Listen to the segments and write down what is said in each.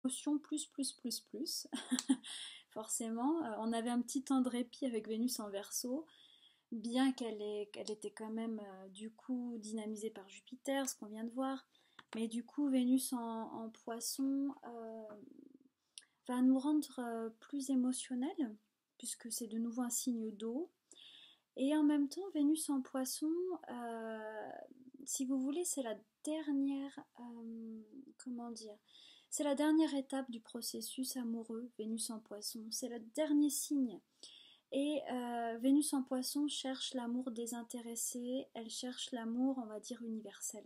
émotions plus. Forcément, on avait un petit temps de répit avec Vénus en Verseau, bien qu'elle était quand même du coup dynamisée par Jupiter, ce qu'on vient de voir. Mais du coup, Vénus en Poisson va nous rendre plus émotionnels, puisque c'est de nouveau un signe d'eau. Et en même temps, Vénus en Poisson, si vous voulez, c'est la dernière, comment dire, c'est la dernière étape du processus amoureux, Vénus en Poisson. C'est le dernier signe. Et Vénus en Poisson cherche l'amour désintéressé, elle cherche l'amour, on va dire, universel.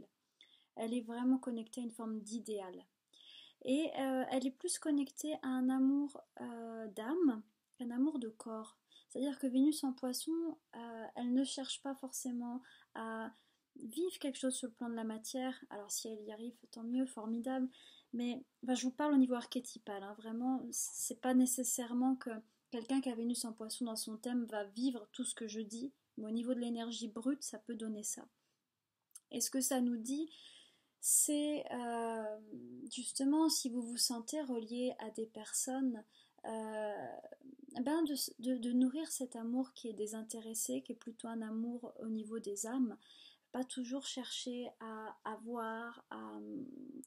Elle est vraiment connectée à une forme d'idéal. Et elle est plus connectée à un amour d'âme qu'un amour de corps. C'est-à-dire que Vénus en Poisson, elle ne cherche pas forcément à vivre quelque chose sur le plan de la matière. Alors si elle y arrive, tant mieux, formidable. Mais enfin, je vous parle au niveau archétypal, hein, vraiment, c'est pas nécessairement que quelqu'un qui a Vénus en Poisson dans son thème va vivre tout ce que je dis, mais au niveau de l'énergie brute, ça peut donner ça. Et ce que ça nous dit, c'est justement si vous vous sentez relié à des personnes, euh, ben de nourrir cet amour qui est désintéressé, qui est plutôt un amour au niveau des âmes, pas toujours chercher à avoir, à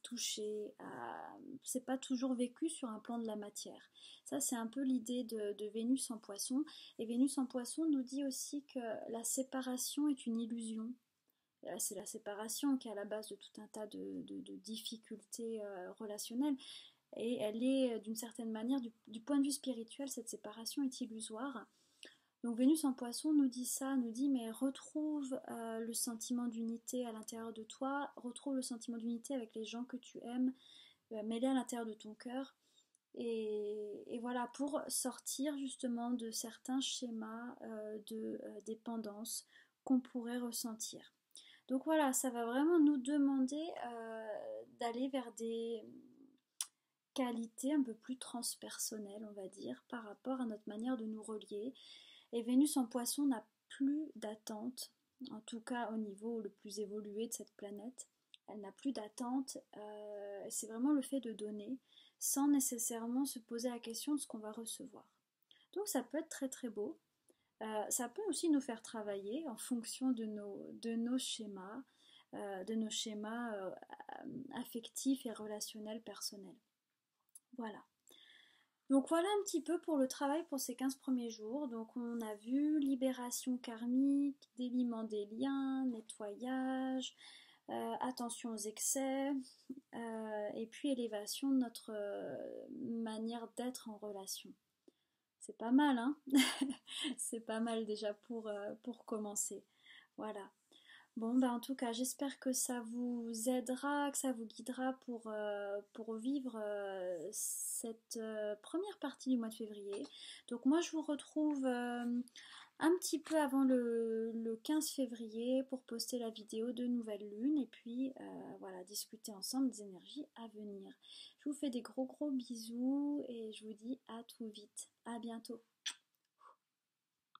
toucher, c'est pas toujours vécu sur un plan de la matière. Ça, c'est un peu l'idée de Vénus en Poisson. Et Vénus en Poisson nous dit aussi que la séparation est une illusion. C'est la séparation qui est à la base de tout un tas de difficultés relationnelles. Et elle est, d'une certaine manière, du point de vue spirituel, cette séparation est illusoire. Donc Vénus en Poisson nous dit ça, nous dit mais retrouve le sentiment d'unité à l'intérieur de toi, retrouve le sentiment d'unité avec les gens que tu aimes, mets-les à l'intérieur de ton cœur. Et voilà, pour sortir justement de certains schémas de dépendance qu'on pourrait ressentir. Donc voilà, ça va vraiment nous demander d'aller vers des qualités un peu plus transpersonnelles, on va dire, par rapport à notre manière de nous relier. Et Vénus en Poisson n'a plus d'attente, en tout cas au niveau le plus évolué de cette planète. Elle n'a plus d'attente, c'est vraiment le fait de donner, sans nécessairement se poser la question de ce qu'on va recevoir. Donc ça peut être très très beau. Ça peut aussi nous faire travailler en fonction de nos schémas, affectifs et relationnels personnels. Voilà. Donc voilà un petit peu pour le travail pour ces 15 premiers jours. Donc on a vu libération karmique, déliement des liens, nettoyage, attention aux excès, et puis élévation de notre manière d'être en relation. C'est pas mal, hein? C'est pas mal déjà pour commencer. Voilà. Bon, bah en tout cas, j'espère que ça vous aidera, que ça vous guidera pour vivre cette première partie du mois de février. Donc moi, je vous retrouve un petit peu avant le 15 février pour poster la vidéo de Nouvelle Lune et puis voilà, discuter ensemble des énergies à venir. Je vous fais des gros bisous et je vous dis à tout vite. À bientôt.